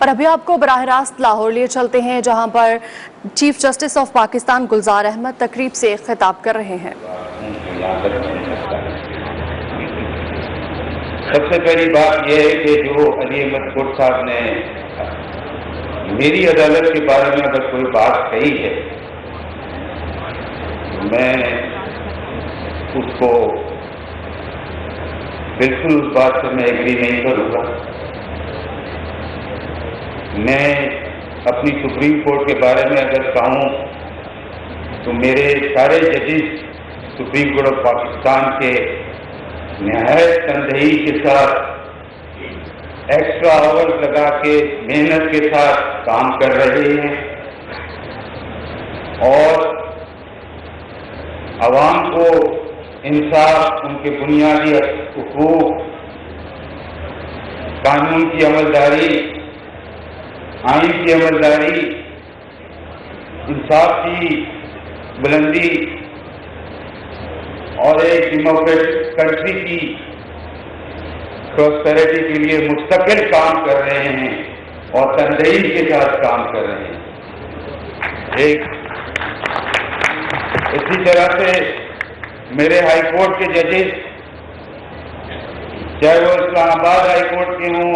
اور ابھی آپ کو براہ راست لاہور لیے چلتے ہیں، جہاں پر chief justice of Pakistan Gulzar Ahmed تقریب سے خطاب کر رہے ہیں۔ سب سے پہلی بات یہ ہے کہ جو علی احمد کوٹ صاحب نے میری عدالت کے بارے میں اگر کوئی بات کہی ہے، میں اس کو بالکل اس بات سے میں ایگری نہیں کروں گا۔ میں اپنی سپریم کورٹ کے بارے میں اگر کہوں تو میرے سارے ججز سپریم کورٹ آف پاکستان کے نہایت تندہی کے ساتھ ایکسٹرا آورز لگا کے محنت کے ساتھ کام کر رہے ہیں اور عوام کو انصاف، ان کے بنیادی حقوق، قانون کی عملداری، آئین کی عملداری، انصاف کی بلندی اور ایک ڈیموکریٹک کنٹری کی پراسپیرٹی کے لیے مستقل کام کر رہے ہیں اور تندہی کے ساتھ کام کر رہے ہیں۔ اسی طرح سے میرے ہائی کورٹ کے ججز، چاہے وہ اسلام آباد ہائی کورٹ کے ہوں،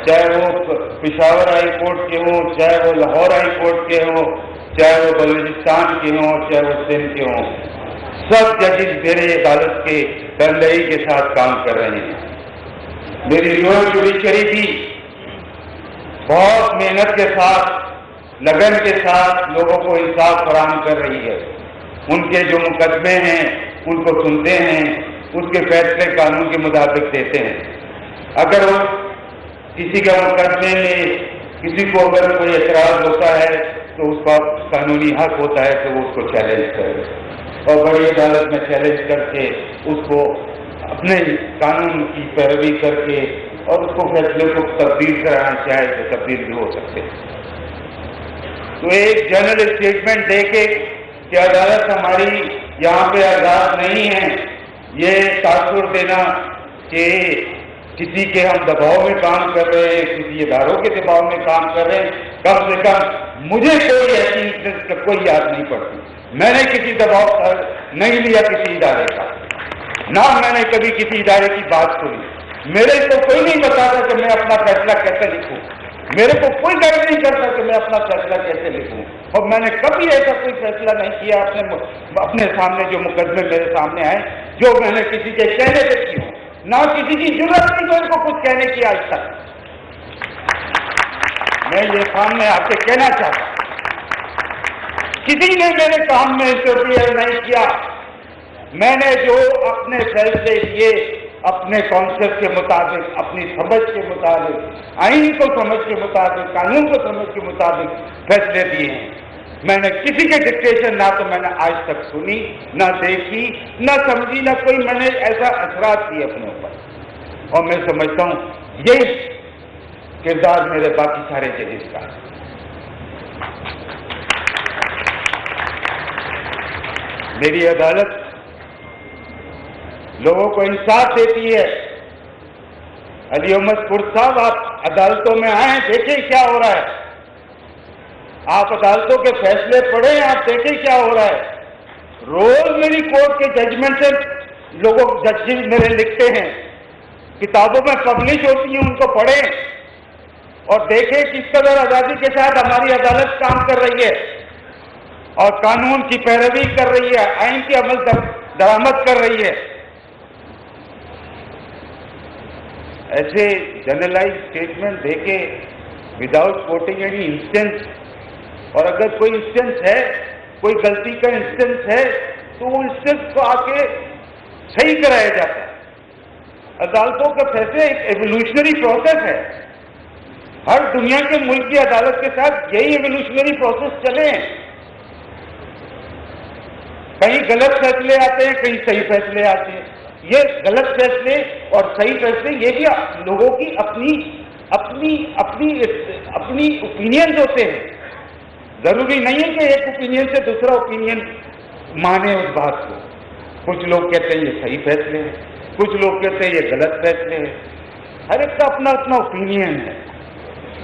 چاہے وہ پشاور ہائی کورٹ کے ہوں، چاہے وہ لاہور ہائی کورٹ کے ہوں، چاہے وہ بلوچستان کے ہوں، چاہے وہ سندھ کے ہوں، سب ججز میرے عدالت کے تندہی کے ساتھ کام کر رہے ہیں۔ میری لوئر جوڈیشری بھی بہت محنت کے ساتھ، لگن کے ساتھ لوگوں کو انصاف فراہم کر رہی ہے۔ ان کے جو مقدمے ہیں ان کو سنتے ہیں، اس کے فیصلے قانون کے مطابق دیتے ہیں۔ اگر وہ کسی کا مقدمے میں کسی کو اگر کوئی اعتراض ہوتا ہے تو اس کا قانونی حق ہوتا ہے کہ وہ اس کو چیلنج کرے اور بڑی عدالت میں چیلنج کر کے اس کو اپنے قانون کی پیروی کر کے اور اس کو فیصلے کو تبدیل کرانا چاہے تو تبدیل بھی ہو سکتے۔ تو ایک جنرل اسٹیٹمنٹ دے کے کہ عدالت ہماری یہاں پہ آزاد نہیں ہے، یہ تاثر دینا کہ کسی کے ہم دباؤ میں کام کر رہے ہیں، کسی اداروں کے دباؤ میں کام کر رہے ہیں، کم سے کم مجھے کوئی ایسی کوئی یاد نہیں پڑتی۔ میں نے کسی دباؤ نہیں لیا کسی ادارے کا، نہ میں نے کبھی کسی ادارے کی بات سنی۔ میرے کو کوئی نہیں بتاتا کہ میں اپنا فیصلہ کیسے لکھوں، میرے کو کوئی گائیڈ نہیں کرتا کہ میں اپنا فیصلہ کیسے لکھوں، اور میں نے کبھی ایسا کوئی فیصلہ نہیں کیا اپنے سامنے جو مقدمے میرے سامنے آئے جو میں نے کسی کے کہنے پہ کی ہوں، نہ کسی کی ضرورت نہیں تو ان کو کچھ کہنے کی آج تک۔ میں یہ سامنے آ کے کہنا چاہتا ہوں، کسی نے میرے کام میں انٹرفیئر نہیں کیا۔ میں نے جو اپنے فیصلے لیے اپنے کانسیپٹ کے مطابق، اپنی سمجھ کے مطابق، آئین کو سمجھ کے مطابق، قانون کو سمجھ کے مطابق فیصلے دیے ہیں۔ میں نے کسی کے ڈکٹیشن نہ تو میں نے آج تک سنی، نہ دیکھی، نہ سمجھی، نہ کوئی میں نے ایسا اثرات کیے اپنے اوپر۔ اور میں سمجھتا ہوں یہی کردار میرے باقی سارے ججز کا ہے۔ میری عدالت لوگوں کو انصاف دیتی ہے۔ علی احمد کوٹ صاحب، آپ عدالتوں میں آئیں، دیکھیں کیا ہو رہا ہے، آپ عدالتوں کے فیصلے پڑھیں، آپ دیکھیں کیا ہو رہا ہے۔ روز میری کورٹ کے ججمنٹ سے لوگوں ججز میرے لکھتے ہیں، کتابوں میں پبلش ہوتی ہیں، ان کو پڑھیں اور دیکھیں کس قدر آزادی کے ساتھ ہماری عدالت کام کر رہی ہے اور قانون کی پیروی کر رہی ہے، آئین کی عمل درآمد کر رہی ہے۔ ایسے جنرلائز اسٹیٹمنٹ دے کے وداؤٹ کوٹنگ اینی انسٹنس، اور اگر کوئی انسٹنس ہے، کوئی غلطی کا انسٹنس ہے تو وہ انسٹنس کو آ کے صحیح کرایا جاتا ہے۔ عدالتوں کا فیصلے ایک ایوولوشنری پروسیس ہے، ہر دنیا کے ملک کی عدالت کے ساتھ یہی ایوولوشنری پروسیس چلے ہیں۔ کہیں غلط فیصلے آتے ہیں، کہیں صحیح فیصلے آتے ہیں۔ یہ غلط فیصلے اور صحیح فیصلے یہ بھی لوگوں کی اپنی اوپینینز ہوتے ہیں۔ ضروری نہیں ہے کہ ایک اوپینین سے دوسرا اوپینین مانے اس بات کو۔ کچھ لوگ کہتے ہیں یہ صحیح فیصلے ہیں، کچھ لوگ کہتے ہیں یہ غلط فیصلے ہیں، ہر ایک کا اپنا اپنا اوپینین ہے۔